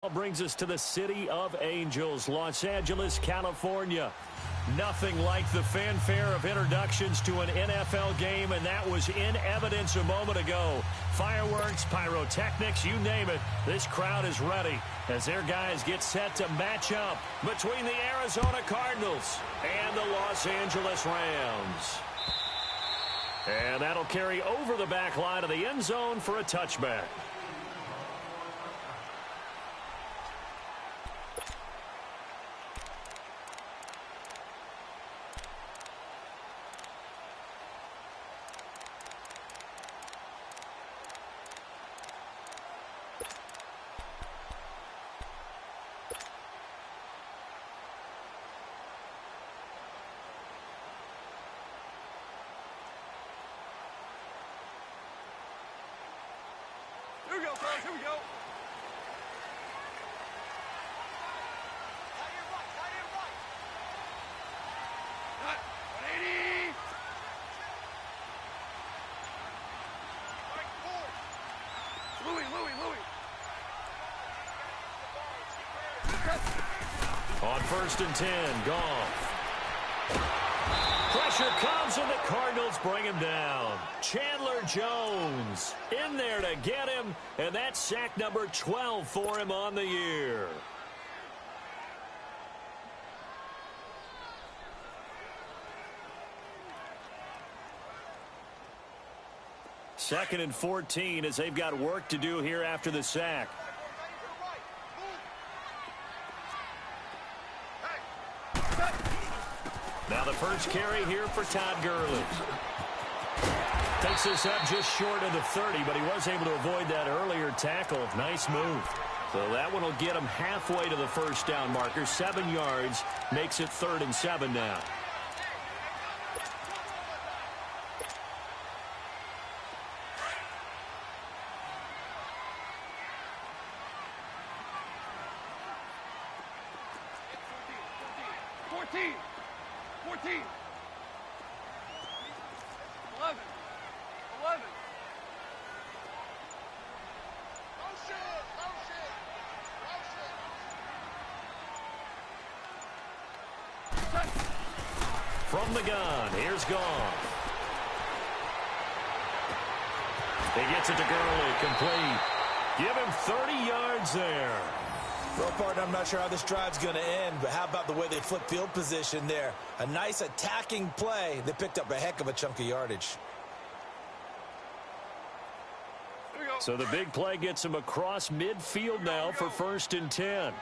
Brings us to the City of Angels, Los Angeles, California. Nothing like the fanfare of introductions to an NFL game, and that was in evidence a moment ago. Fireworks, pyrotechnics, you name it. This crowd is ready as their guys get set to match up between the Arizona Cardinals and the Los Angeles Rams. And that'll carry over the back line of the end zone for a touchback. Here we go, fellas. Here we go. Tight end right. Cut. 180. Right forward. Louis. On 1st and 10, Goff. Pressure comes and the Cardinals bring him down. Chandler Jones in there to get him, and that's sack number 12 for him on the year. Second and 14 as they've got work to do here after the sack. Now the first carry here for Todd Gurley. Takes this up just short of the 30, but he was able to avoid that earlier tackle. Nice move. So that one will get him halfway to the first down marker. 7 yards makes it 3rd and 7 now. From the gun, here's Goff. He gets it to Gurley, complete. Give him 30 yards there. Well, partner, I'm not sure how this drive's going to end, but how about the way they flip field position there? A nice attacking play. They picked up a heck of a chunk of yardage. So the big play gets him across midfield now for 1st and 10.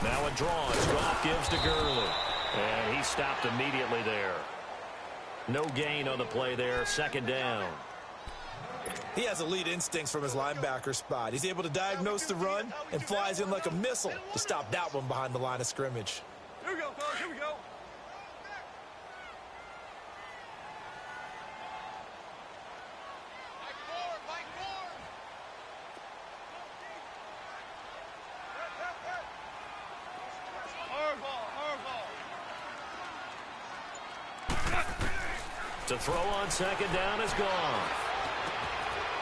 Now a draw as Goff gives to Gurley. And he stopped immediately there. No gain on the play there. 2nd down. He has elite instincts from his linebacker spot. He's able to diagnose the run and flies in like a missile to stop that one behind the line of scrimmage. Here we go, fellas. Here we go. To throw on 2nd down is Goff.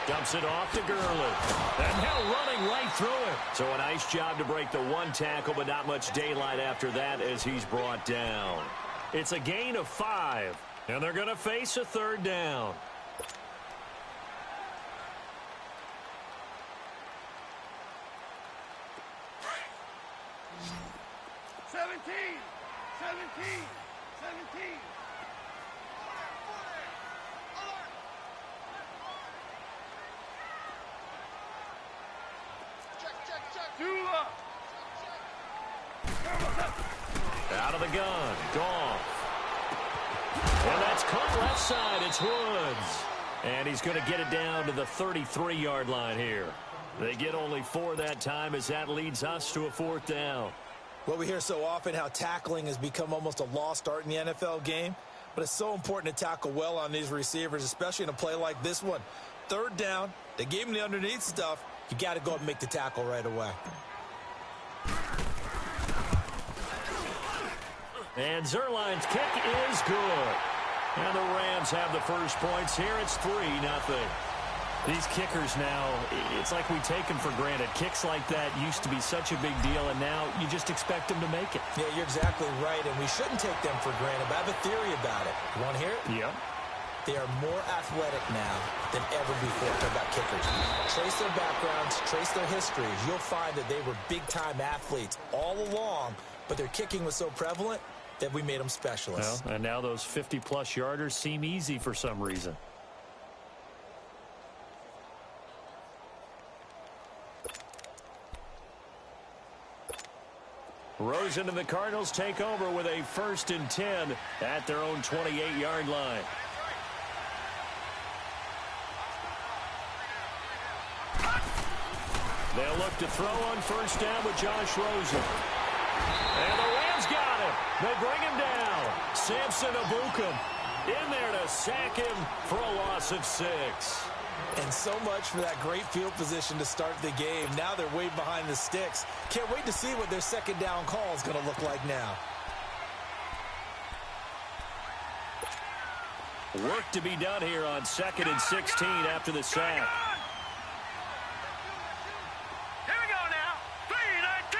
Dumps it off to Gurley. And now running right through it. So a nice job to break the 1 tackle, but not much daylight after that as he's brought down. It's a gain of 5, and they're going to face a 3rd down. Seventeen. Out of the gun, Goff. And that's caught left side. It's Woods. And he's going to get it down to the 33-yard line here. They get only 4 that time as that leads us to a 4th down. Well, we hear so often how tackling has become almost a lost art in the NFL game, but it's so important to tackle well on these receivers, especially in a play like this one. 3rd down, they gave him the underneath stuff. You got to go up and make the tackle right away. And Zerline's kick is good. And the Rams have the first points here. It's 3-0. These kickers now, it's like we take them for granted. Kicks like that used to be such a big deal, and now you just expect them to make it. Yeah, you're exactly right, and we shouldn't take them for granted. But I have a theory about it. You want to hear it? Yeah. They are more athletic now than ever before. Talk about kickers. Trace their backgrounds, trace their histories. You'll find that they were big-time athletes all along, but their kicking was so prevalent that we made them specialists. Well, and now those 50-plus yarders seem easy for some reason. Rosen and the Cardinals take over with a 1st and 10 at their own 28-yard line. They'll look to throw on 1st down with Josh Rosen. And the Rams got him. They bring him down. Samson Ebukam in there to sack him for a loss of 6. And so much for that great field position to start the game. Now they're way behind the sticks. Can't wait to see what their 2nd down call is going to look like now. Work to be done here on 2nd and 16 after the sack. Here we go now. 3-19.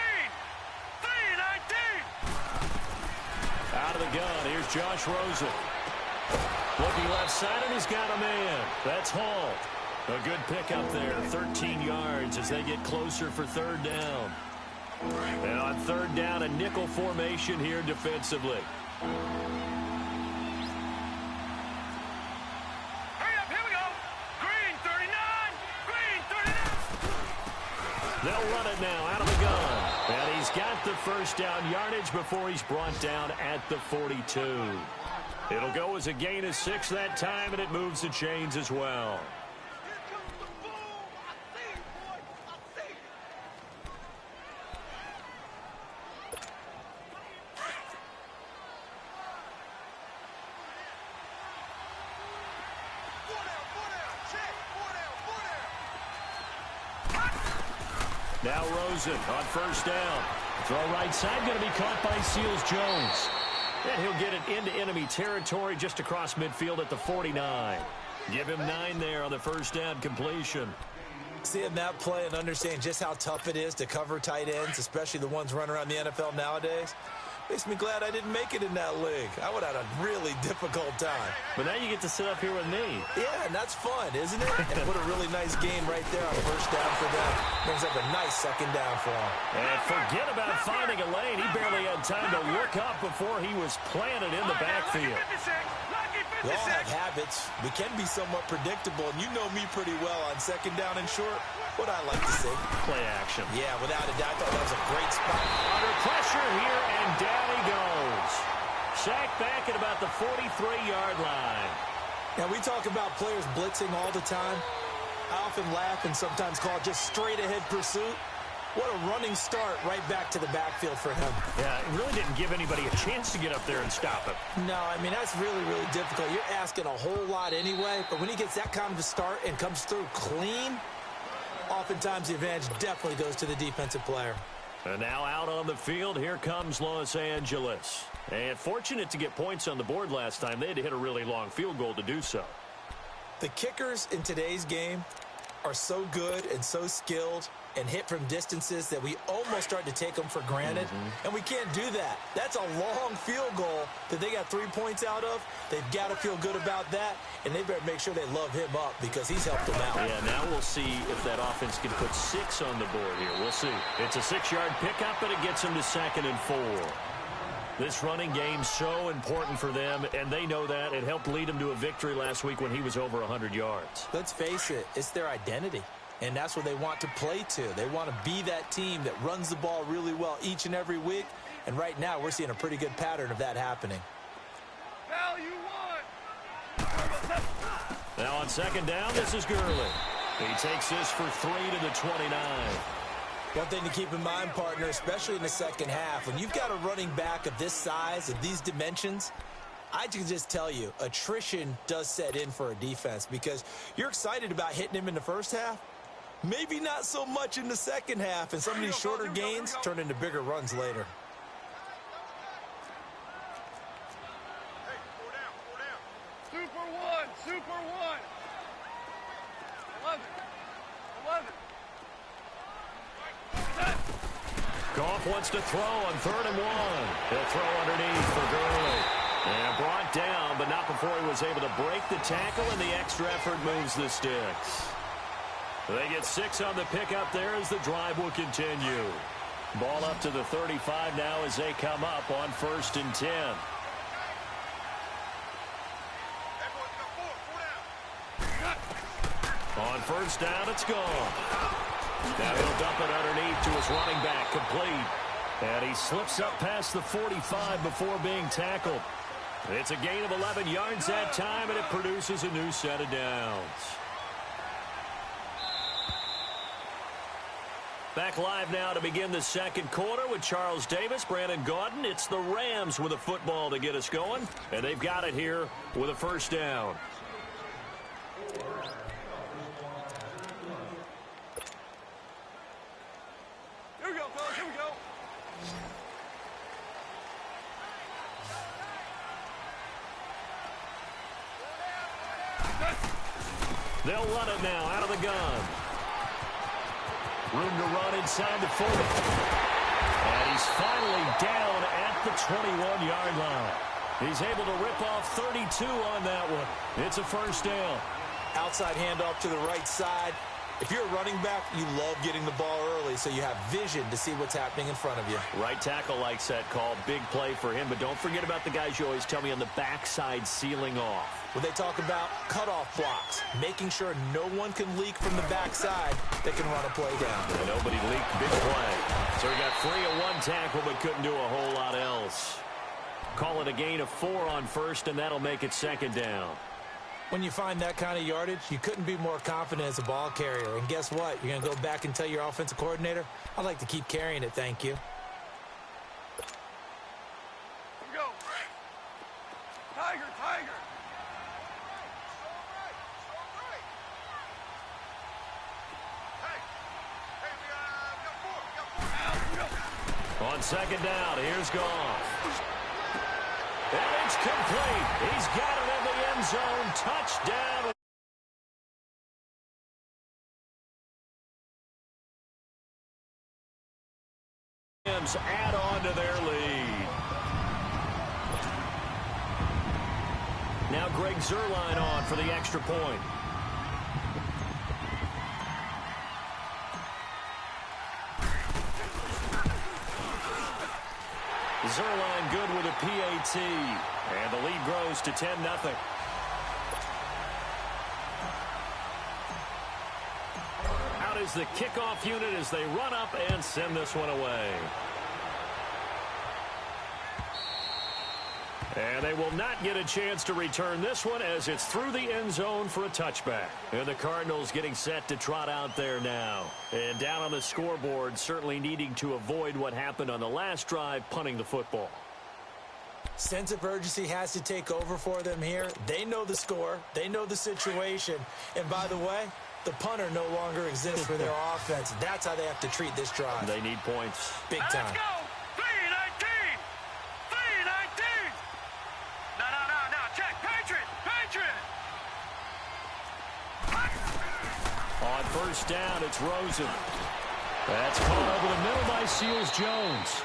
3-19. Out of the gun, here's Josh Rosen. Looking left side, and he's got a man. That's Hall. A good pick up there, 13 yards as they get closer for 3rd down. And on 3rd down, a nickel formation here defensively. Hurry up, here we go. Green 39. Green 39. They'll run it now out of the gun. And he's got the 1st down yardage before he's brought down at the 42. It'll go as a gain of 6 that time, and it moves the chains as well. Now Rosen on 1st down. Throw right side, going to be caught by Seals-Jones. And he'll get it into enemy territory just across midfield at the 49. Give him 9 there on the 1st down completion. Seeing that play and understanding just how tough it is to cover tight ends, especially the ones running around the NFL nowadays, makes me glad I didn't make it in that league. I would have had a really difficult time. But now you get to sit up here with me. Yeah, and that's fun, isn't it? And put a really nice game right there on 1st down for them. Brings up a nice 2nd down for him. And forget about finding a lane. He barely had time to look up before he was planted in the backfield. We all have habits. We can be somewhat predictable, and you know me pretty well on 2nd down and short. What I like to see. Play action. Yeah, without a doubt, I thought that was a great spot. Under pressure here, and down he goes. Sacked back at about the 43-yard line. Now, we talk about players blitzing all the time. I often laugh and sometimes call it just straight-ahead pursuit. What a running start right back to the backfield for him. Yeah, it really didn't give anybody a chance to get up there and stop him. No, I mean, that's really, really difficult. You're asking a whole lot anyway, but when he gets that kind of a start and comes through clean, oftentimes the advantage definitely goes to the defensive player. And now out on the field, here comes Los Angeles. And fortunate to get points on the board last time. They had to hit a really long field goal to do so. The kickers in today's game are so good and so skilled and hit from distances that we almost start to take them for granted. And we can't do that. That's a long field goal that they got 3 points out of. They've got to feel good about that, and they better make sure they love him up because he's helped them out. Yeah, now we'll see if that offense can put 6 on the board here. We'll see. It's a 6-yard pickup, but it gets them to 2nd and 4. This running game's so important for them, and they know that. It helped lead them to a victory last week when he was over 100 yards. Let's face it, it's their identity, and that's what they want to play to. They want to be that team that runs the ball really well each and every week, and right now we're seeing a pretty good pattern of that happening. Value 1. Now on 2nd down, this is Gurley. He takes this for 3 to the 29. One thing to keep in mind, partner, especially in the second half, when you've got a running back of this size, of these dimensions, I can just tell you, attrition does set in for a defense because you're excited about hitting him in the first half, maybe not so much in the second half, and some of these shorter gains turn into bigger runs later. Hey, 4 down, 4 down. 2 for 1. 11. 11. Goff wants to throw on 3rd and 1. He'll throw underneath for Gurley. And brought down, but not before he was able to break the tackle, and the extra effort moves the sticks. They get 6 on the pickup there as the drive will continue. Ball up to the 35 now as they come up on 1st and 10. On 1st down, it's gone. Now he'll dump it underneath to his running back, complete. And he slips up past the 45 before being tackled. It's a gain of 11 yards that time, and it produces a new set of downs. Back live now to begin the second quarter with Charles Davis, Brandon Gaudin. It's the Rams with a football to get us going, and they've got it here with a 1st down. Here we go, fellas. Here we go. They'll run it now out of the gun. Room to run inside the 40. And he's finally down at the 21-yard line. He's able to rip off 32 on that one. It's a 1st down. Outside handoff to the right side. If you're a running back, you love getting the ball early so you have vision to see what's happening in front of you. Right tackle likes that call. Big play for him. But don't forget about the guys you always tell me on the backside sealing off. When they talk about cutoff blocks, making sure no one can leak from the backside that can run a play down. And nobody leaked, big play. So he got free of 1 tackle but couldn't do a whole lot else. Call it a gain of 4 on 1st, and that'll make it 2nd down. When you find that kind of yardage, you couldn't be more confident as a ball carrier. And guess what? You're going to go back and tell your offensive coordinator, I'd like to keep carrying it, thank you. Here we go. Tiger, Tiger. On 2nd down, here's Goff. And it's complete. He's got it in the end zone. Touchdown. Rams add on to their lead. Now Greg Zuerlein on for the extra point. Zuerlein good with a PAT. And the lead grows to 10-0. Out is the kickoff unit as they run up and send this one away. And they will not get a chance to return this one as it's through the end zone for a touchback. And the Cardinals getting set to trot out there now. And down on the scoreboard, certainly needing to avoid what happened on the last drive, punting the football. Sense of urgency has to take over for them here. They know the score. They know the situation. And by the way, the punter no longer exists for their offense. That's how they have to treat this drive. They need points. Big time. Let's go. 3-19. 3-19. No. Check. Patriot. On 1st down, it's Rosen. That's caught over the middle by Seals-Jones.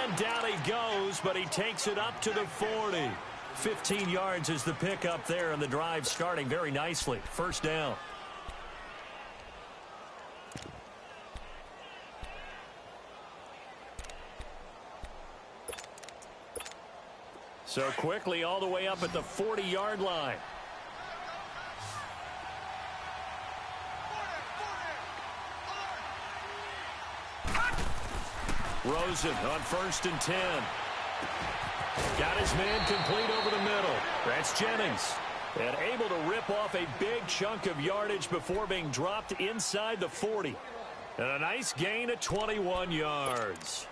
And down he goes, but he takes it up to the 40. 15 yards is the pickup there, and the drive starting very nicely. 1st down. So quickly all the way up at the 40-yard line. Rosen on 1st and 10. Got his man complete over the middle. That's Jennings. And able to rip off a big chunk of yardage before being dropped inside the 40. And a nice gain of 21 yards.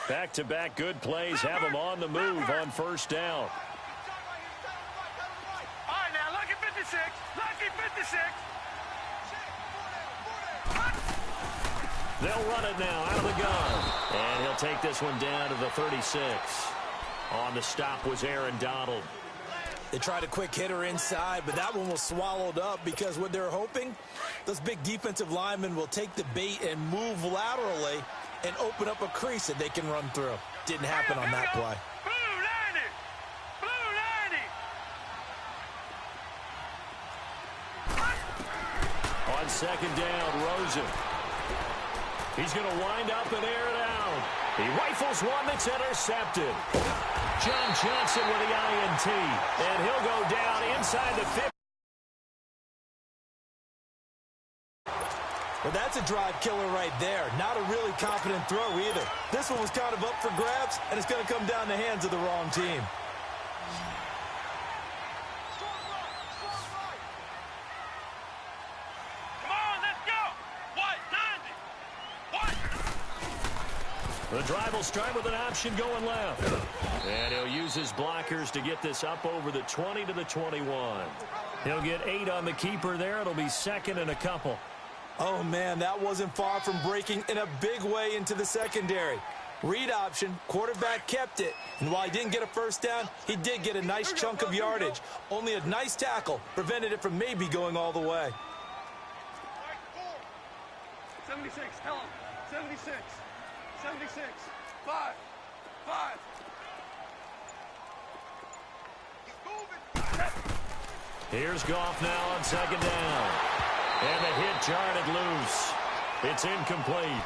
Back-to-back good plays have him on the move on 1st down. All right, now, lucky 56. Lucky 56. They'll run it now out of the gun. And he'll take this one down to the 36. On the stop was Aaron Donald. They tried a quick hitter inside, but that one was swallowed up because what they're hoping, those big defensive linemen will take the bait and move laterally and open up a crease that they can run through. Didn't happen on that play. On second down, Rosen. He's going to wind up and air it out. He rifles one that's intercepted. John Johnson with the INT. And he'll go down inside the 50. Well, that's a drive killer right there. Not a really confident throw either. This one was kind of up for grabs, and it's going to come down the hands of the wrong team. The drive will start with an option going left. And he'll use his blockers to get this up over the 20 to the 21. He'll get 8 on the keeper there. It'll be second and a couple. Oh, man, that wasn't far from breaking in a big way into the secondary. Read option, quarterback kept it. And while he didn't get a first down, he did get a nice chunk of yardage. Only a nice tackle prevented it from maybe going all the way. 76, tell him. 76. 76, 5. Here's Goff now on second down. And the hit jarred it loose. It's incomplete.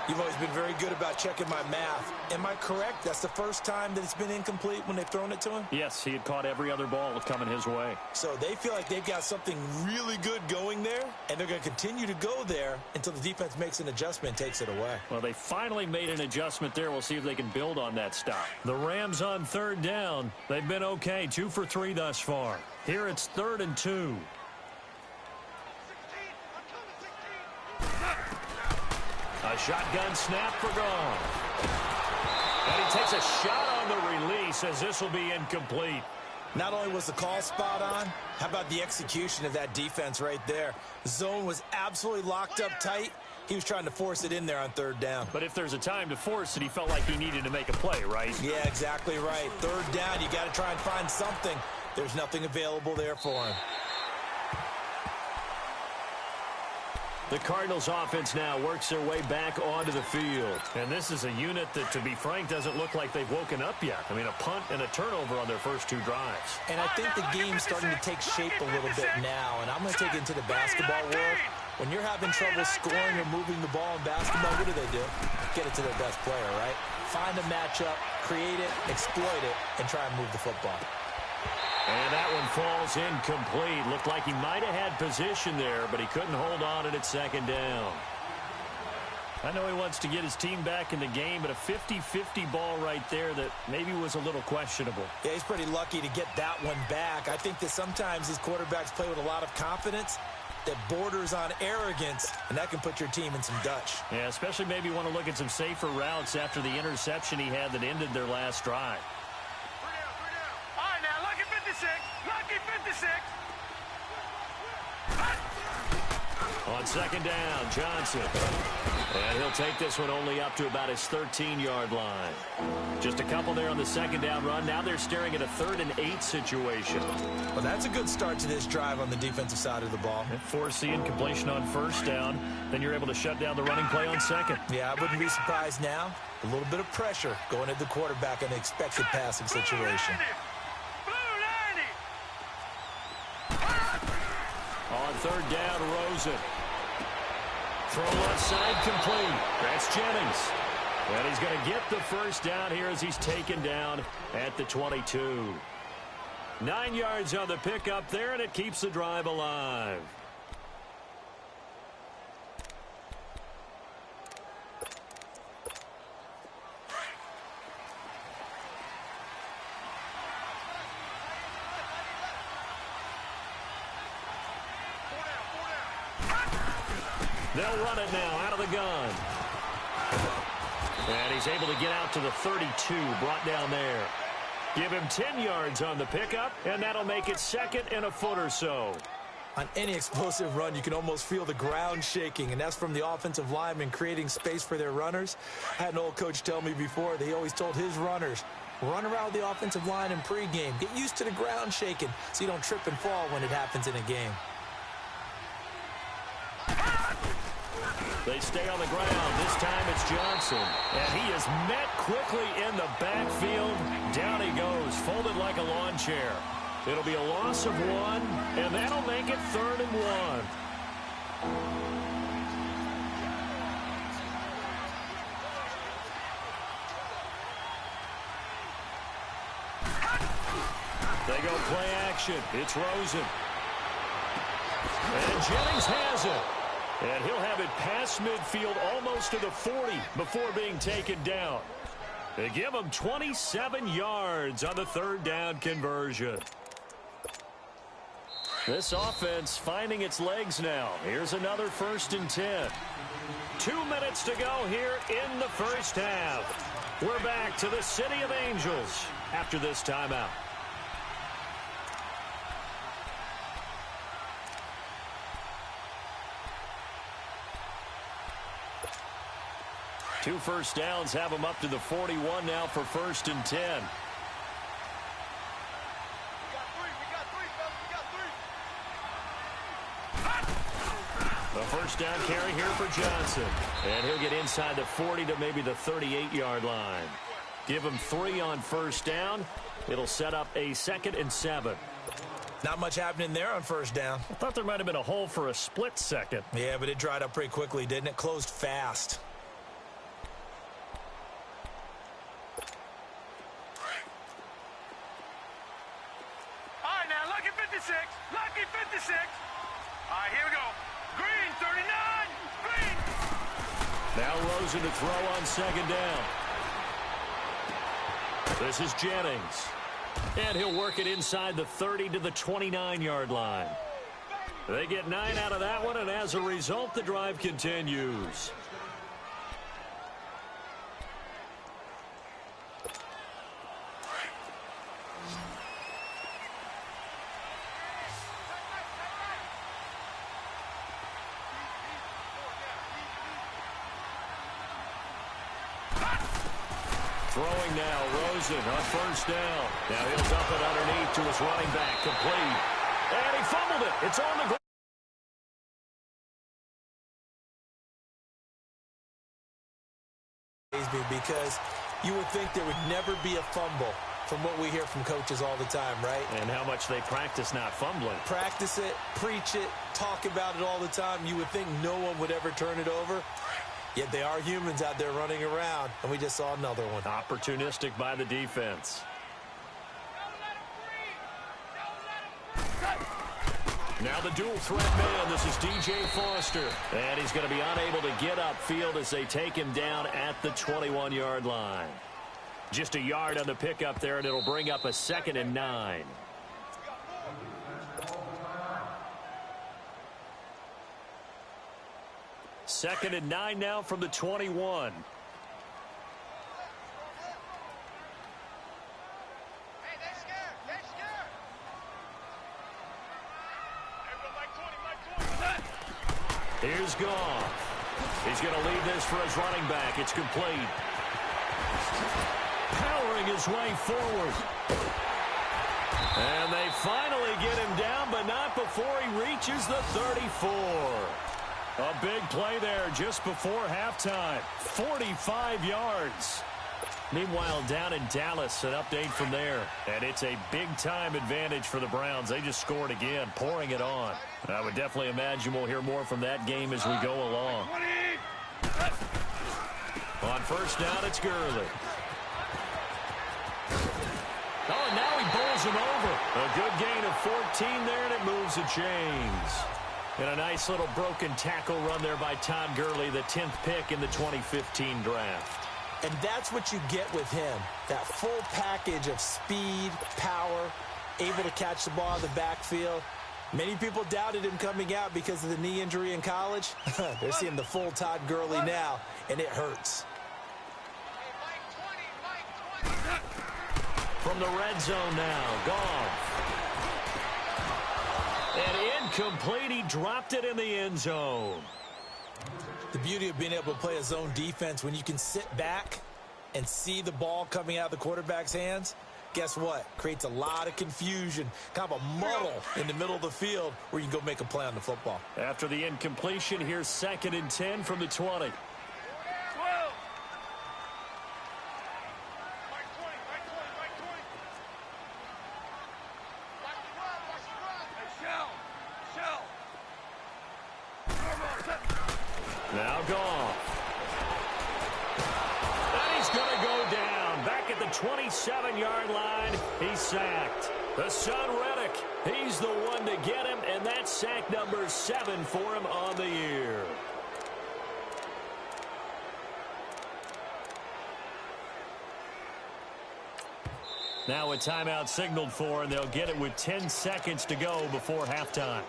You've always been very good about checking my math. Am I correct? That's the first time that it's been incomplete when they've thrown it to him? Yes, he had caught every other ball coming his way. So they feel like they've got something really good going there, and they're going to continue to go there until the defense makes an adjustment and takes it away. Well, they finally made an adjustment there. We'll see if they can build on that stop. The Rams on third down. They've been okay, 2 for 3 thus far. Here it's 3rd and 2. A shotgun snap for Goff. And he takes a shot on the release as this will be incomplete. Not only was the call spot on, how about the execution of that defense right there? The zone was absolutely locked up tight. He was trying to force it in there on 3rd down. But if there's a time to force it, he felt like he needed to make a play, right? Yeah, exactly right. 3rd down, you got to try and find something. There's nothing available there for him. The Cardinals offense now works their way back onto the field. And this is a unit that, to be frank, doesn't look like they've woken up yet. I mean, a punt and a turnover on their first 2 drives. And I think the game's starting to take shape a little bit now. And I'm going to take it into the basketball world. When you're having trouble scoring or moving the ball in basketball, what do? Get it to their best player, right? Find a matchup, create it, exploit it, and try and move the football. And that one falls incomplete. Looked like he might have had position there, but he couldn't hold on it at second down. I know he wants to get his team back in the game, but a 50-50 ball right there that maybe was a little questionable. Yeah, he's pretty lucky to get that one back. I think that sometimes these quarterbacks play with a lot of confidence that borders on arrogance, and that can put your team in some Dutch. Yeah, especially maybe want to look at some safer routes after the interception he had that ended their last drive. Lucky 56. On second down, Johnson. And he'll take this one only up to about his 13-yard line. Just a couple there on the second down run. Now they're staring at a 3rd and 8 situation. Well, that's a good start to this drive on the defensive side of the ball. Force the incompletion on first down. Then you're able to shut down the running play on second. Yeah, I wouldn't be surprised now. A little bit of pressure going at the quarterback in an expected passing situation. On 3rd down, Rosen. Throw left side complete. That's Jennings. And he's going to get the first down here as he's taken down at the 22. 9 yards on the pickup there, and it keeps the drive alive. They'll run it now out of the gun. And he's able to get out to the 32, brought down there. Give him 10 yards on the pickup, and that'll make it 2nd and a foot or so. On any explosive run, you can almost feel the ground shaking, and that's from the offensive linemen creating space for their runners. I had an old coach tell me before that he always told his runners, Run around the offensive line in pregame. Get used to the ground shaking so you don't trip and fall when it happens in a game. They stay on the ground. This time it's Johnson. And he is met quickly in the backfield. Down he goes, folded like a lawn chair. It'll be a loss of 1, and that'll make it 3rd and 1. They go play action. It's Rosen. And Jennings has it. And he'll have it past midfield almost to the 40 before being taken down. They give him 27 yards on the 3rd down conversion. This offense finding its legs now. Here's another 1st and 10. 2 minutes to go here in the first half. We're back to the City of Angels after this timeout. Two first downs have them up to the 41 now for 1st and 10. The first down carry here for Johnson. And he'll get inside the 40 to maybe the 38-yard line. Give him 3 on 1st down. It'll set up a 2nd and 7. Not much happening there on 1st down. I thought there might have been a hole for a split second. Yeah, but it dried up pretty quickly, didn't it? Closed fast. Lucky 56. All right, here we go. Green, 39. Green. Now Rosen to throw on 2nd down. This is Jennings. And he'll work it inside the 30 to the 29-yard line. They get 9 out of that one, and as a result, the drive continues. Throwing now, Rosen on 1st down. Now he'll dump it underneath to his running back, complete. And he fumbled it. It's on the ground. Because you would think there would never be a fumble from what we hear from coaches all the time, right? And how much they practice not fumbling. Practice it, preach it, talk about it all the time. You would think no one would ever turn it over. Yet they are humans out there running around, and we just saw another one. Opportunistic by the defense. Now the dual threat man. This is DJ Foster. And he's going to be unable to get upfield as they take him down at the 21-yard line. Just a yard on the pickup there, and it'll bring up a 2nd and 9. Second and 9 now from the 21. Here's Goff. He's going to lead this for his running back. It's complete. Powering his way forward. And they finally get him down, but not before he reaches the 34. A big play there just before halftime. 45 yards. Meanwhile, down in Dallas, an update from there. And it's a big-time advantage for the Browns. They just scored again, pouring it on. I would definitely imagine we'll hear more from that game as we go along. On 1st down, it's Gurley. Oh, and now he bowls him over. A good gain of 14 there, and it moves the chains. And a nice little broken tackle run there by Todd Gurley, the 10th pick in the 2015 draft. And that's what you get with him, that full package of speed, power, able to catch the ball in the backfield. Many people doubted him coming out because of the knee injury in college. They're seeing the full Todd Gurley now, and it hurts. From the red zone now, Goff. And incomplete, he dropped it in the end zone. The beauty of being able to play a zone defense when you can sit back and see the ball coming out of the quarterback's hands, guess what? Creates a lot of confusion, kind of a muddle in the middle of the field where you can go make a play on the football. After the incompletion, here's 2nd and 10 from the 20. Now gone. And he's going to go down. Back at the 27-yard line, he's sacked. The son, Reddick, he's the one to get him, and that's sack number 7 for him on the year. Now a timeout signaled for, and they'll get it with 10 seconds to go before halftime.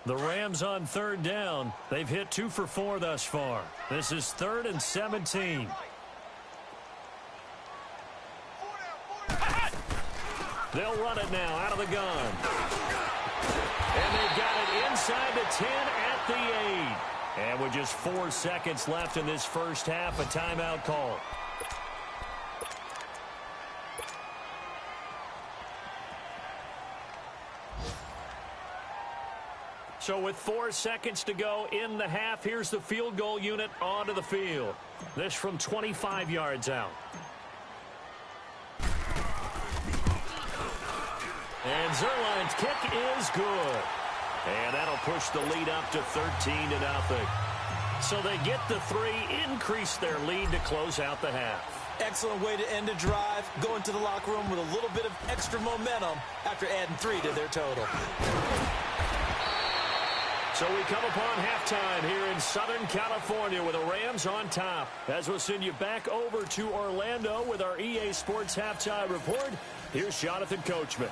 The Rams on 3rd down. They've hit 2 for 4 thus far. This is 3rd and 17. They'll run it now out of the gun. And they've got it inside the 10 at the 8. And with just 4 seconds left in this first half, a timeout call. So with 4 seconds to go in the half, here's the field goal unit onto the field. This from 25 yards out. And Zerline's kick is good. And that'll push the lead up to 13-0. So they get the 3, increase their lead to close out the half. Excellent way to end a drive, going to the locker room with a little bit of extra momentum after adding 3 to their total. So we come upon halftime here in Southern California with the Rams on top. As we'll send you back over to Orlando with our EA Sports Halftime Report, here's Jonathan Coachman.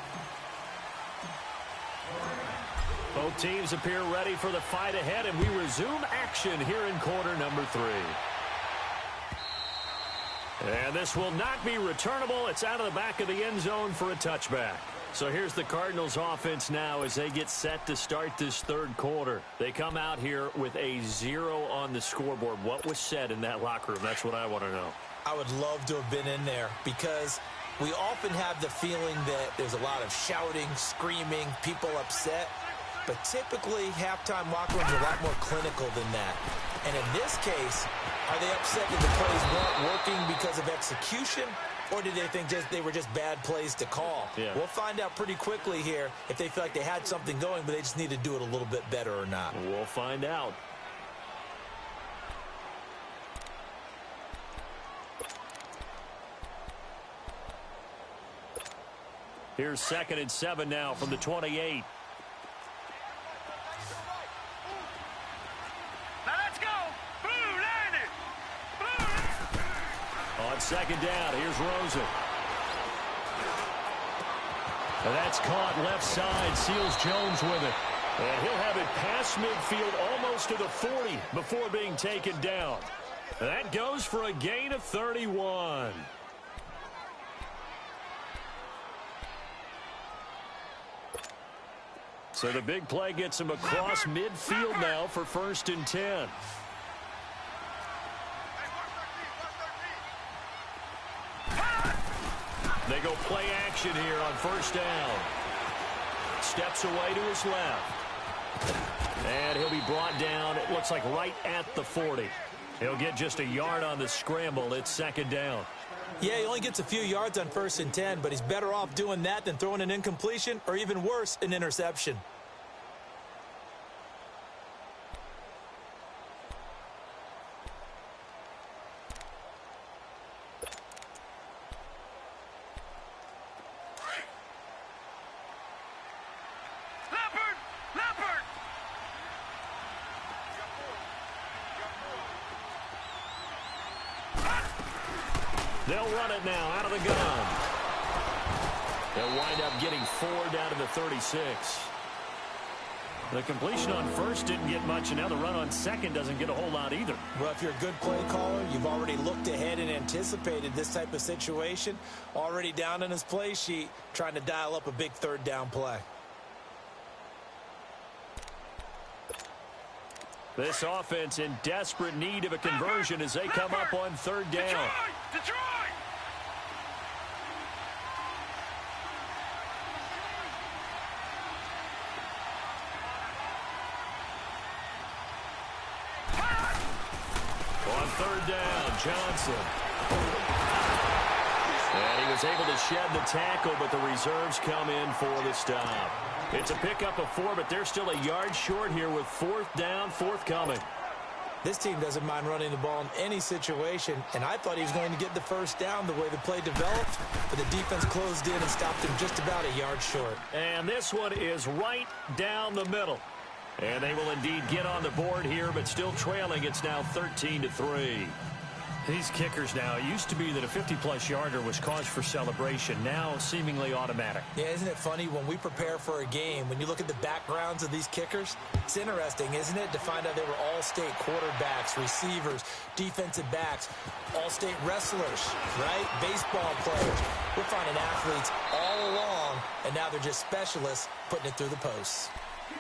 Both teams appear ready for the fight ahead, and we resume action here in quarter number 3. And this will not be returnable. It's out of the back of the end zone for a touchback. So here's the Cardinals offense now as they get set to start this 3rd quarter. They come out here with a 0 on the scoreboard. What was said in that locker room? That's what I want to know. I would love to have been in there because we often have the feeling that there's a lot of shouting, screaming, people upset. But typically, halftime locker rooms are a lot more clinical than that. And in this case, are they upset that the plays weren't working because of execution? Or did they think they were just bad plays to call? Yeah. We'll find out pretty quickly here if they feel like they had something going, but they just need to do it a little bit better or not. We'll find out. Here's 2nd and 7 now from the 28. On 2nd down, here's Rosen. And that's caught left side. Seals Jones with it. And he'll have it past midfield almost to the 40 before being taken down. And that goes for a gain of 31. So the big play gets him across midfield now for 1st and 10. They go play action here on 1st down. Steps away to his left. And he'll be brought down, it looks like right at the 40. He'll get just a yard on the scramble. It's 2nd down. Yeah, he only gets a few yards on 1st and 10, but he's better off doing that than throwing an incompletion or even worse, an interception. They'll run it now out of the gun. They'll wind up getting 4 down to the 36. The completion on first didn't get much, and now the run on second doesn't get a whole lot either. Well, if you're a good play caller, you've already looked ahead and anticipated this type of situation. Already down in his play sheet, trying to dial up a big third down play. This offense in desperate need of a conversion as they come up on third down. Detroit! On third down, Johnson. And he was able to shed the tackle, but the reserves come in for the stop. It's a pickup of 4, but they're still a yard short here with fourth down, forthcoming. This team doesn't mind running the ball in any situation, and I thought he was going to get the first down the way the play developed, but the defense closed in and stopped him just about a yard short. And this one is right down the middle. And they will indeed get on the board here, but still trailing. It's now 13-3. These kickers now, it used to be that a 50-plus yarder was cause for celebration. Now seemingly automatic. Yeah, isn't it funny when we prepare for a game, when you look at the backgrounds of these kickers, it's interesting, isn't it, to find out they were all-state quarterbacks, receivers, defensive backs, all-state wrestlers, right? Baseball players. We're finding athletes all along, and now they're just specialists putting it through the posts.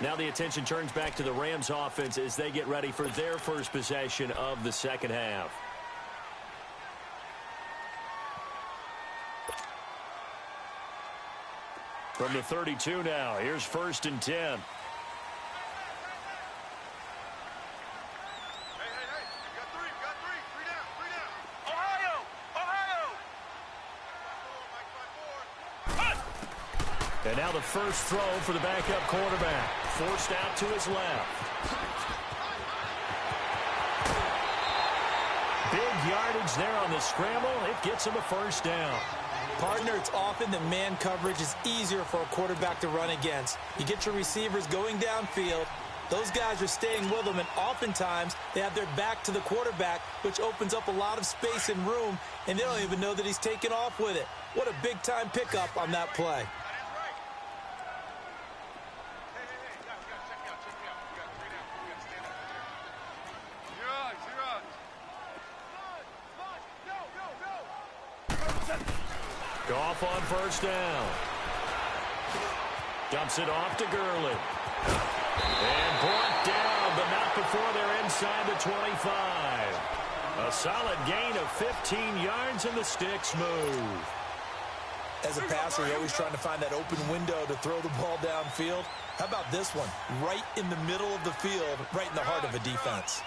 Now the attention turns back to the Rams offense as they get ready for their first possession of the second half. From the 32 now, here's 1st and 10. Hey, you got three down. Ohio! And now the first throw for the backup quarterback. Forced out to his left. Big yardage there on the scramble. It gets him a first down. Partner, it's often that man coverage is easier for a quarterback to run against. You get your receivers going downfield. Those guys are staying with them, and oftentimes they have their back to the quarterback, which opens up a lot of space and room, and they don't even know that he's taken off with it. What a big-time pickup on that play. Goff on first down. Dumps it off to Gurley. And brought down, but not before they're inside the 25. A solid gain of 15 yards, and the sticks move. As a passer, you're always trying to find that open window to throw the ball downfield. How about this one? Right in the middle of the field, right in the heart of a defense.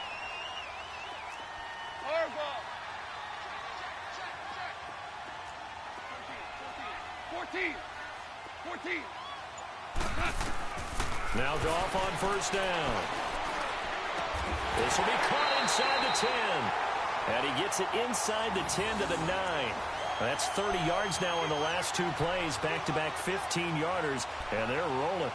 14. Now Goff on first down. This will be caught inside the 10. And he gets it inside the 10 to the 9. That's 30 yards now in the last two plays. Back-to-back 15-yarders, and they're rolling.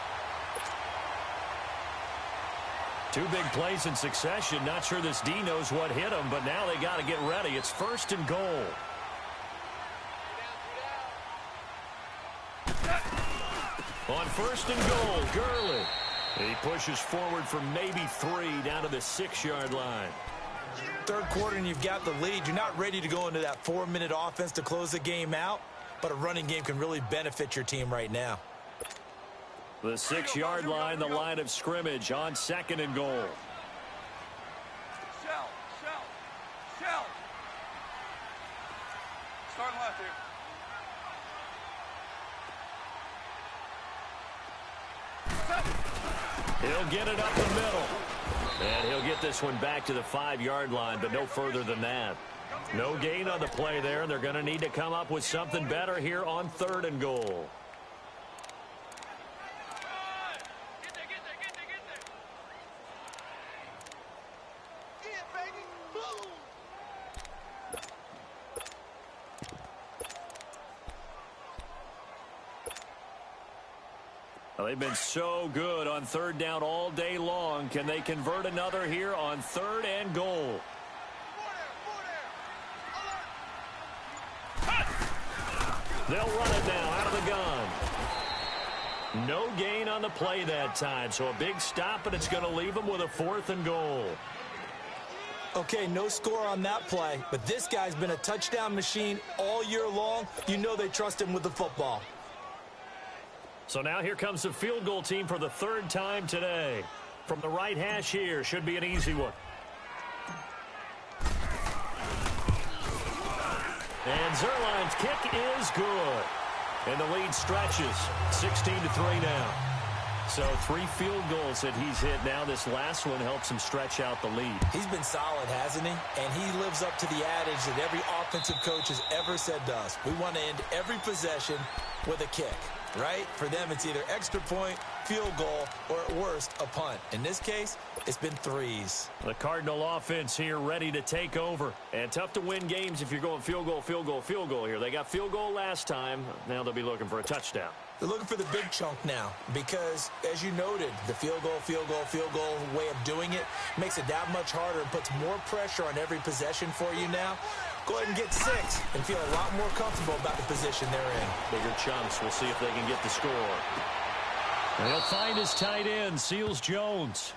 Two big plays in succession. Not sure this D knows what hit him, but now they got to get ready. It's 1st and goal. On 1st and goal, Gurley. He pushes forward for maybe 3 down to the 6-yard line. Third quarter and you've got the lead. You're not ready to go into that 4-minute offense to close the game out, but a running game can really benefit your team right now. The 6-yard line, the line of scrimmage on 2nd and goal. Shell. Starting left here. He'll get it up the middle. And he'll get this one back to the 5-yard line, but no further than that. No gain on the play there, and they're going to need to come up with something better here on 3rd and goal. Get there. Get, baby. Boom. Well, they've been so good on 3rd down all day long. Can they convert another here on 3rd and goal? They'll run it now out of the gun. No gain on the play that time, so a big stop, and it's going to leave them with a 4th and goal. Okay, no score on that play, but this guy's been a touchdown machine all year long. You know they trust him with the football. So now here comes the field goal team for the 3rd time today. From the right hash here, should be an easy one. And Zerline's kick is good. And the lead stretches, 16-3 now. So 3 field goals that he's hit now. This last one helps him stretch out the lead. He's been solid, hasn't he? And he lives up to the adage that every offensive coach has ever said to us. We want to end every possession with a kick, right? For them, it's either extra point, field goal, or at worst, a punt. In this case, it's been 3s. The Cardinal offense here ready to take over. And tough to win games if you're going field goal, field goal, field goal here. They got field goal last time. Now they'll be looking for a touchdown. They're looking for the big chunk now because, as you noted, the field goal way of doing it makes it that much harder and puts more pressure on every possession for you now. Go ahead and get 6 and feel a lot more comfortable about the position they're in. Bigger chunks. We'll see if they can get the score. And he'll find his tight end, Seals Jones.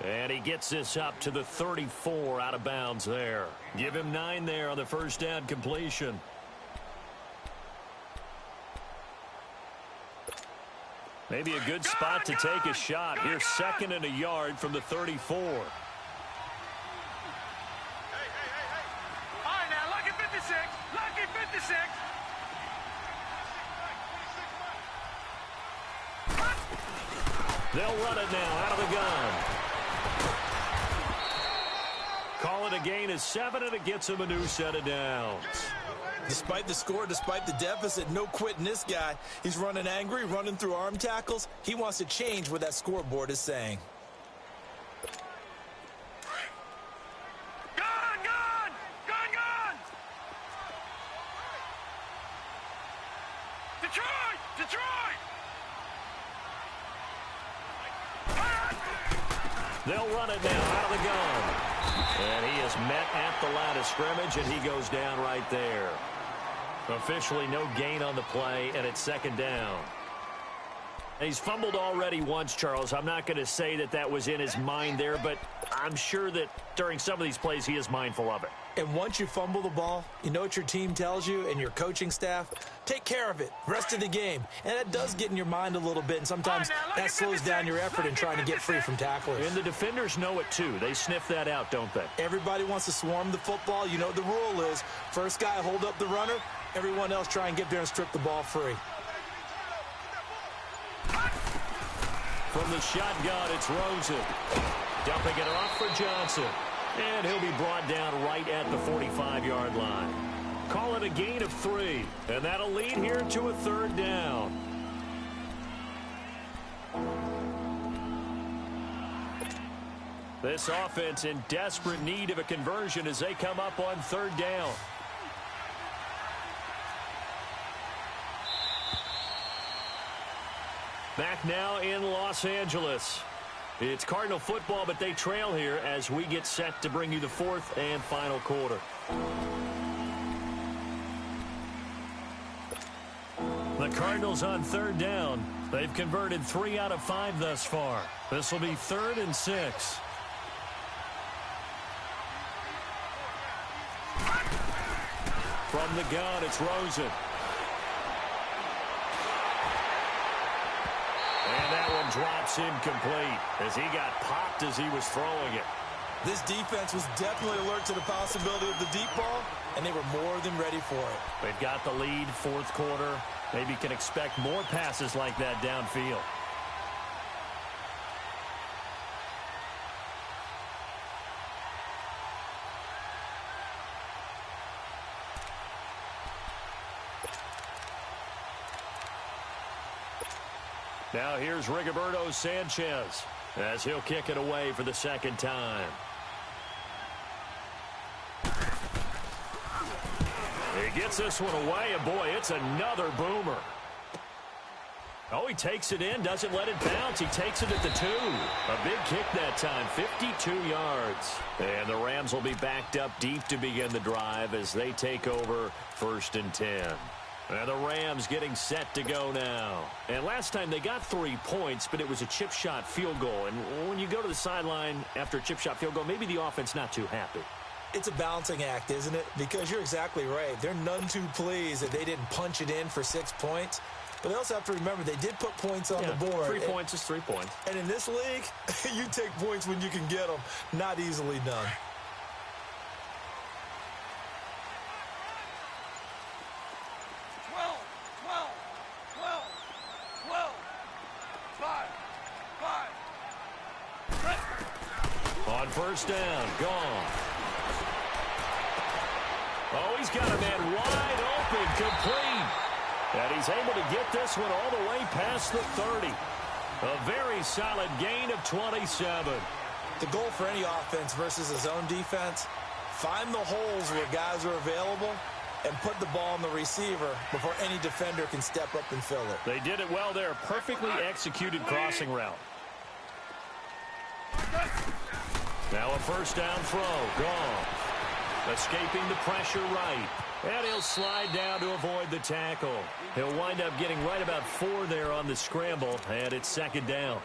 And he gets this up to the 34 out of bounds there. Give him 9 there on the first down completion. Maybe a good spot to take a shot. Here's 2nd and a yard from the 34. All right, now, lucky 56. Lucky 56. They'll run it now out of the gun. Call it a gain of 7, and it gets him a new set of downs. Despite the score, despite the deficit, no quitting this guy. He's running angry, running through arm tackles. He wants to change what that scoreboard is saying. Gone, gone, gone, gone. Detroit, Detroit. They'll run it now out of the gun. And he is met at the line of scrimmage, and he goes down right there. Officially no gain on the play, and it's 2nd down. He's fumbled already once, Charles. I'm not going to say that that was in his mind there, but I'm sure that during some of these plays he is mindful of it. And once you fumble the ball, you know what your team tells you and your coaching staff? Take care of it. Rest of the game. And that does get in your mind a little bit, and sometimes that slows down your effort in trying to get free from tacklers. And the defenders know it too. They sniff that out, don't they? Everybody wants to swarm the football. You know what the rule is. First guy hold up the runner. Everyone else try and get there and strip the ball free. From the shotgun, it's Rosen. Dumping it off for Johnson. And he'll be brought down right at the 45-yard line. Call it a gain of 3. And that'll lead here to a 3rd down. This offense in desperate need of a conversion as they come up on 3rd down. Back now in Los Angeles. It's Cardinal football, but they trail here as we get set to bring you the 4th and final quarter. The Cardinals on 3rd down. They've converted 3 out of 5 thus far. This will be 3rd and 6. From the gun, it's Rosen. And that one drops incomplete as he got popped as he was throwing it. This defense was definitely alert to the possibility of the deep ball, and they were more than ready for it. They've got the lead, 4th quarter. Maybe can expect more passes like that downfield. Now here's Rigoberto Sanchez as he'll kick it away for the 2nd time. He gets this one away, and boy, it's another boomer. Oh, he takes it in, doesn't let it bounce. He takes it at the 2. A big kick that time, 52 yards. And the Rams will be backed up deep to begin the drive as they take over 1st and 10. And the Rams getting set to go now. And last time they got 3 points, but it was a chip shot field goal. And when you go to the sideline after a chip shot field goal, maybe the offense not too happy. It's a balancing act, isn't it? Because you're exactly right. They're none too pleased that they didn't punch it in for 6 points. But they also have to remember they did put points on the board. 3 points is 3 points. And in this league, you take points when you can get them. Not easily done. On first down, gone. Oh, he's got a man wide open, complete. And he's able to get this one all the way past the 30. A very solid gain of 27. The goal for any offense versus a zone defense, find the holes where guys are available and put the ball on the receiver before any defender can step up and fill it. They did it well there. Perfectly executed crossing route. Now a first down throw. Gone. Escaping the pressure right. And he'll slide down to avoid the tackle. He'll wind up getting right about 4 there on the scramble, and it's second down.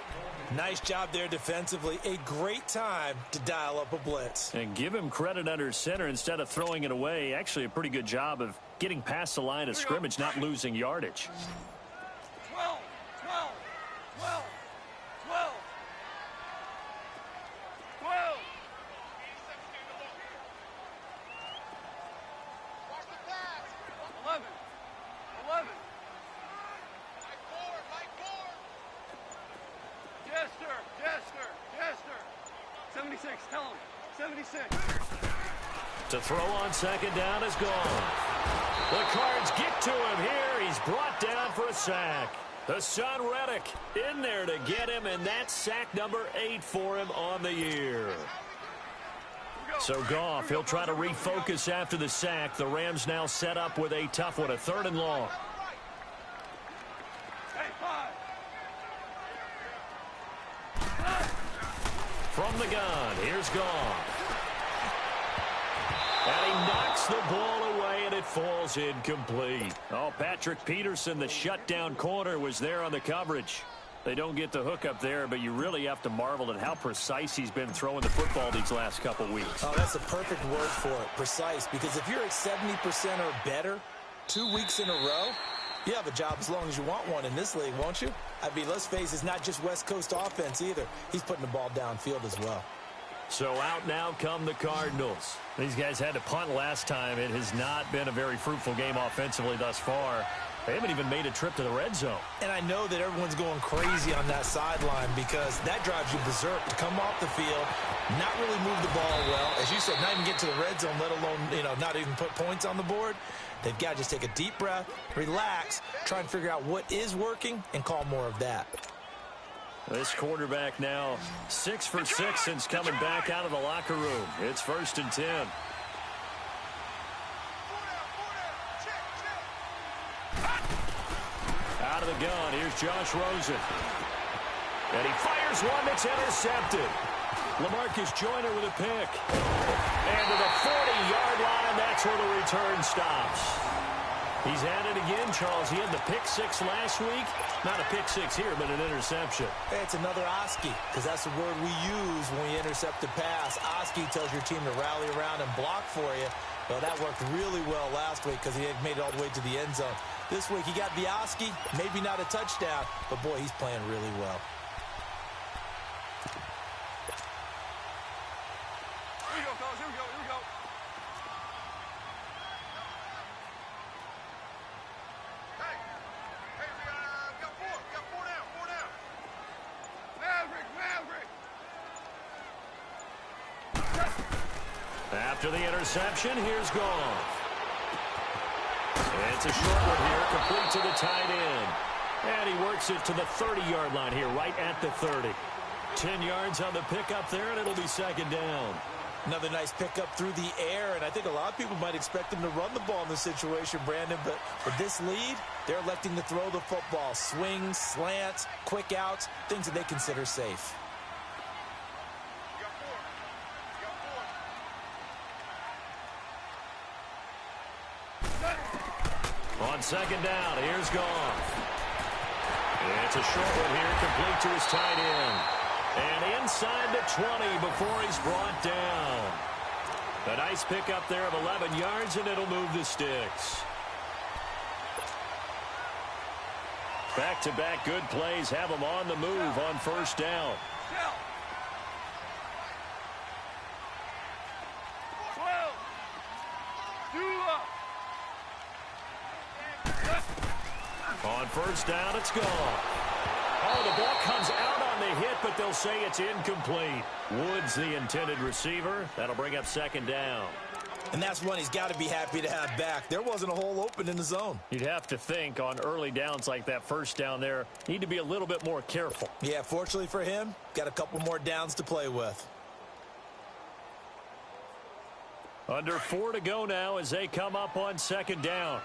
Nice job there defensively. A great time to dial up a blitz. And give him credit under center instead of throwing it away. Actually a pretty good job of getting past the line of scrimmage, not losing yardage. 12, 12, 12, 12, 12. 11, 11. Jester. 76, tell him. 76. To throw on second down is gone. The Cards get to him here. He's brought down for a sack. Hassan Reddick in there to get him, and that's sack number 8 for him on the year. So Goff, he'll try to refocus after the sack. The Rams now set up with a tough one, a 3rd and long. From the gun, here's Goff. And he knocks the ball away, and it falls incomplete. Oh, Patrick Peterson, the shutdown corner, was there on the coverage. They don't get the hook up there, but you really have to marvel at how precise he's been throwing the football these last couple weeks. Oh, that's the perfect word for it, precise, because if you're at 70% or better 2 weeks in a row, you have a job as long as you want one in this league, won't you? I mean, let's face it, it's not just West Coast offense either. He's putting the ball downfield as well. So out now come the Cardinals. These guys had to punt last time. It has not been a very fruitful game offensively thus far. They haven't even made a trip to the red zone. And I know that everyone's going crazy on that sideline because that drives you berserk to come off the field, not really move the ball well. As you said, not even get to the red zone, let alone, not even put points on the board. They've got to just take a deep breath, relax, try and figure out what is working and call more of that. This quarterback now 6 for 6 since coming back out of the locker room. It's 1st and 10. Out of the gun, here's Josh Rosen. And he fires one that's intercepted. LaMarcus Joyner with a pick. And to the 40-yard line, that's where the return stops. He's had it again, Charles. He had the pick 6 last week. Not a pick 6 here, but an interception. Hey, it's another Oski, because that's the word we use when we intercept a pass. Oski tells your team to rally around and block for you. Well, that worked really well last week because he had made it all the way to the end zone. This week, he got the Oski, maybe not a touchdown, but, boy, he's playing really well. Here we go, fellas. Here we go. After the interception, here's Goff. It's a short one here, complete to the tight end. And he works it to the 30-yard line here, right at the 30. 10 yards on the pickup there, and it'll be second down. Another nice pickup through the air, and I think a lot of people might expect him to run the ball in this situation, Brandon, but with this lead, they're electing to throw the football. Swings, slants, quick outs, things that they consider safe. On On second down, here's Goff. It's a short one here, complete to his tight end. And inside the 20 before he's brought down. A nice pickup there of 11 yards, and it'll move the sticks. Back-to-back good plays have them on the move on first down. 12. On first down, it's gone. Oh, the ball comes out on the hit, but they'll say it's incomplete. Woods, the intended receiver. That'll bring up second down. And that's one he's got to be happy to have back. There wasn't a hole open in the zone. You'd have to think on early downs like that first down there, need to be a little bit more careful. Yeah, fortunately for him, got a couple more downs to play with. Under 4 to go now as they come up on second down.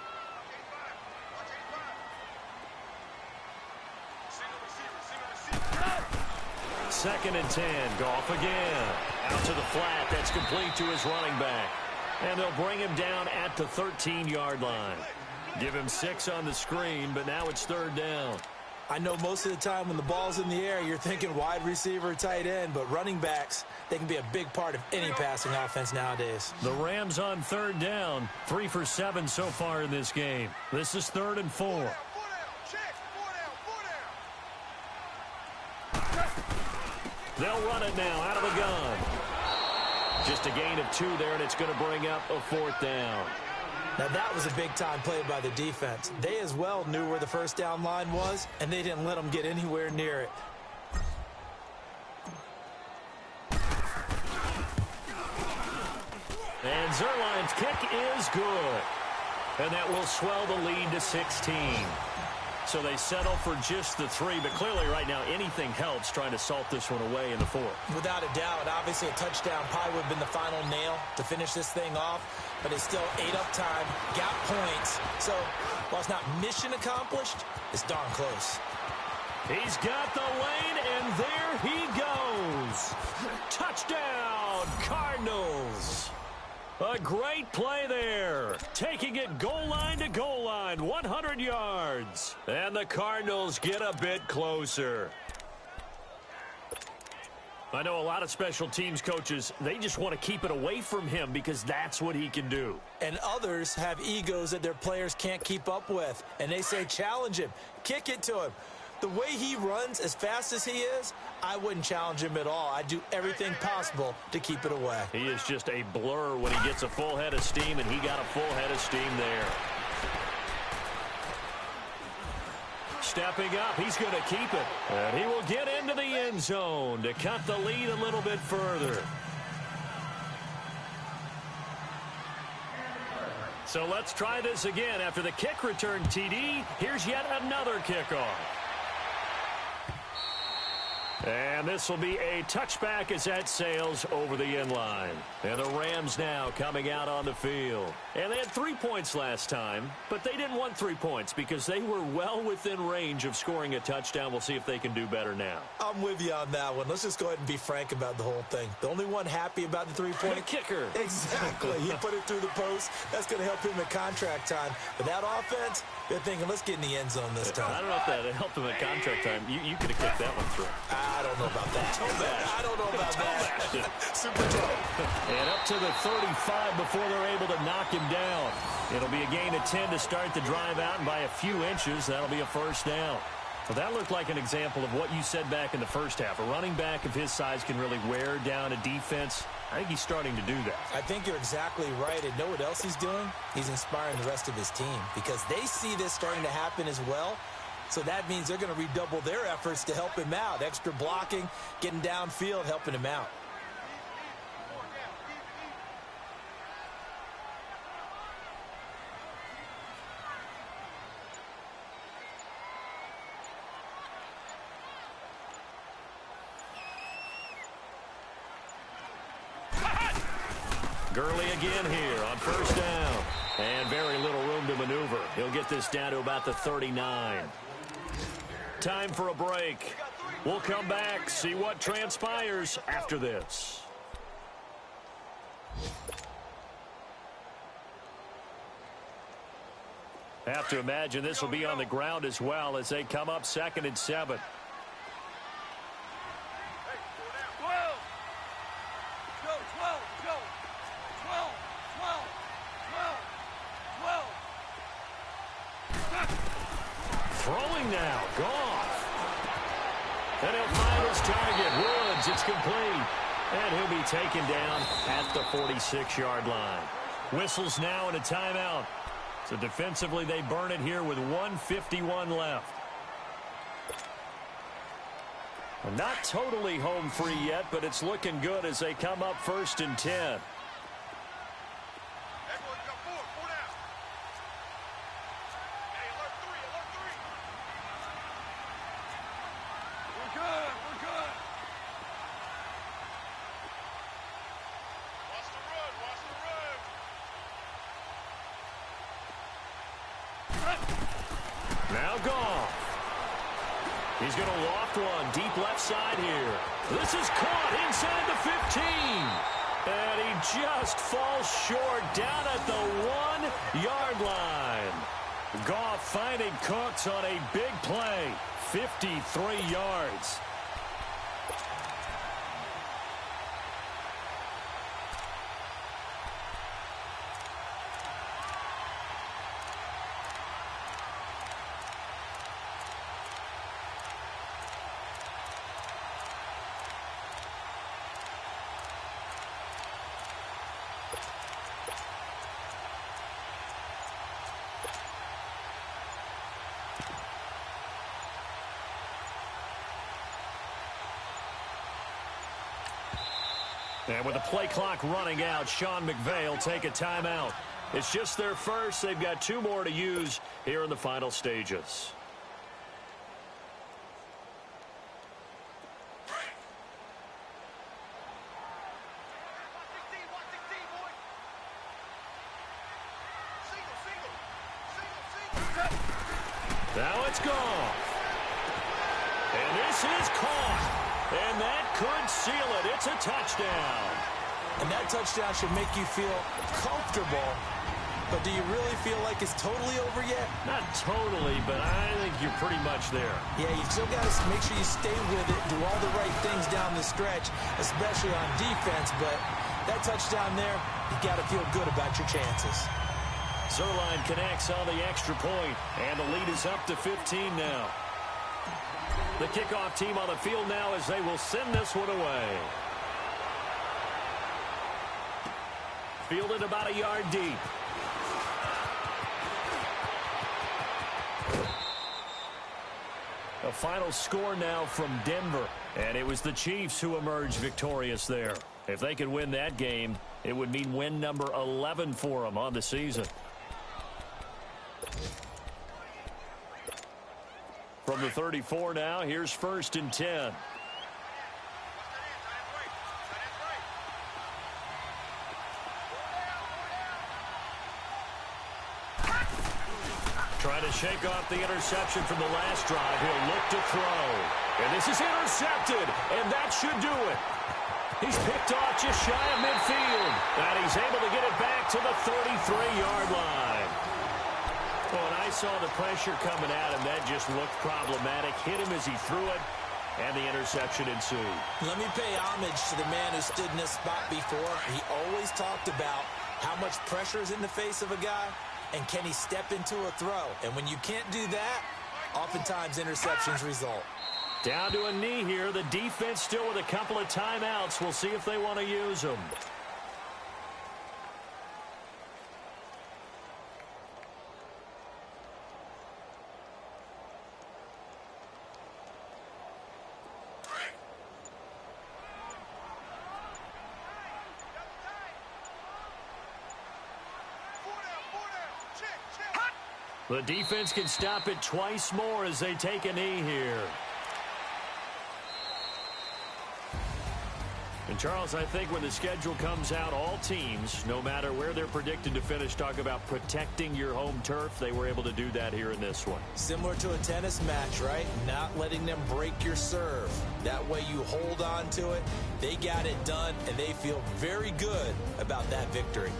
Second and 10. Goff again. Out to the flat. That's complete to his running back. And they'll bring him down at the 13-yard line. Give him 6 on the screen, but now it's third down. I know most of the time when the ball's in the air, you're thinking wide receiver, tight end, but running backs, they can be a big part of any passing offense nowadays. The Rams on third down. 3 for 7 so far in this game. This is 3rd and 4. They'll run it now out of the gun. Just a gain of 2 there, and it's going to bring up a 4th down. Now that was a big-time play by the defense. They as well knew where the first down line was, and they didn't let them get anywhere near it. And Zerline's kick is good. And that will swell the lead to 16. So they settle for just the 3, but clearly right now anything helps trying to salt this one away in the 4th. Without a doubt, obviously a touchdown probably would have been the final nail to finish this thing off, but it's still ate up time, got points. So while it's not mission accomplished, it's darn close. He's got the lane, and there he goes. Touchdown, Cardinals. A great play there. Taking it goal line to goal line, 100 yards. And the Cardinals get a bit closer. I know a lot of special teams coaches, they just want to keep it away from him because that's what he can do. And others have egos that their players can't keep up with. And they say, challenge him, kick it to him. The way he runs as fast as he is, I wouldn't challenge him at all. I'd do everything possible to keep it away. He is just a blur when he gets a full head of steam, and he got a full head of steam there. Stepping up, he's going to keep it. And he will get into the end zone to cut the lead a little bit further. So let's try this again. After the kick return TD, here's yet another kickoff. And this will be a touchback as that sails over the end line. And the Rams now coming out on the field. And they had 3 points last time, but they didn't want 3 points because they were well within range of scoring a touchdown. We'll see if they can do better now. I'm with you on that one. Let's just go ahead and be frank about the whole thing. The only one happy about the 3-point The kicker. Exactly. He put it through the post. That's going to help him at contract time. But that offense, they're thinking, let's get in the end zone this time. I don't know if that helped him at contract time. You could have kicked that one through. I don't know about that. I don't know about that. Super tough. And up to the 35 before they're able to knock him down. It'll be a gain of 10 to start the drive out, and by a few inches, that'll be a first down. Well, that looked like an example of what you said back in the first half. A running back of his size can really wear down a defense. I think he's starting to do that. I think you're exactly right. And know what else he's doing? He's inspiring the rest of his team because they see this starting to happen as well. So that means they're going to redouble their efforts to help him out. Extra blocking, getting downfield, helping him out. Gurley again here on first down. And very little room to maneuver. He'll get this down to about the 39. Time for a break. We'll come back, see what transpires after this. Have to imagine this will be on the ground as well as they come up 2nd and 7. 12. Go, 12. Go. 12. 12. 12. 12. Throwing now. Goff. And he'll find his target. Woods. It's complete. And he'll be taken down at the 46-yard line. Whistles now and a timeout. So defensively, they burn it here with 1:51 left. Well, not totally home free yet, but it's looking good as they come up 1st and 10. Now Goff. He's going to loft one deep left side here. This is caught inside the 15. And he just falls short down at the 1-yard line. Goff finding Cooks on a big play. 53 yards. And with the play clock running out, Sean McVay will take a timeout. It's just their first. They've got 2 more to use here in the final stages. Now it's gone. And this is caught. And that could seal it. It's a touchdown. And that touchdown should make you feel comfortable. But do you really feel like it's totally over yet? Not totally, but I think you're pretty much there. Yeah, you still got to make sure you stay with it, do all the right things down the stretch, especially on defense. But that touchdown there, you got to feel good about your chances. Zerline connects on the extra point, and the lead is up to 15 now. The kickoff team on the field now as they will send this one away. Fielded about a yard deep. A final score now from Denver. And it was the Chiefs who emerged victorious there. If they could win that game, it would mean win number 11 for them on the season. From the 34 now, here's 1st and 10. Trying to shake off the interception from the last drive. He'll look to throw. And this is intercepted, and that should do it. He's picked off just shy of midfield, and he's able to get it back to the 33-yard line. Well, when I saw the pressure coming at him, that just looked problematic. Hit him as he threw it, and the interception ensued. Let me pay homage to the man who stood in this spot before. He always talked about how much pressure is in the face of a guy, and can he step into a throw. And when you can't do that, oftentimes interceptions result. Down to a knee here. The defense still with a couple of timeouts. We'll see if they want to use them. The defense can stop it twice more as they take a knee here. And, Charles, I think when the schedule comes out, all teams, no matter where they're predicted to finish, talk about protecting your home turf. They were able to do that here in this one. Similar to a tennis match, right? Not letting them break your serve. That way you hold on to it. They got it done, and they feel very good about that victory.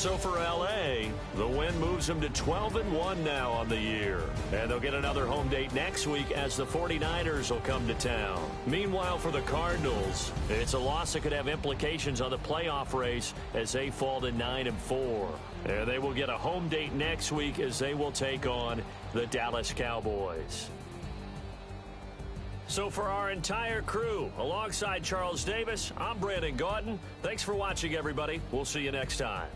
So for L.A., the win moves them to 12-1 now on the year. And they'll get another home date next week as the 49ers will come to town. Meanwhile, for the Cardinals, it's a loss that could have implications on the playoff race as they fall to 9-4. And they will get a home date next week as they will take on the Dallas Cowboys. So for our entire crew, alongside Charles Davis, I'm Brandon Gaudin. Thanks for watching, everybody. We'll see you next time.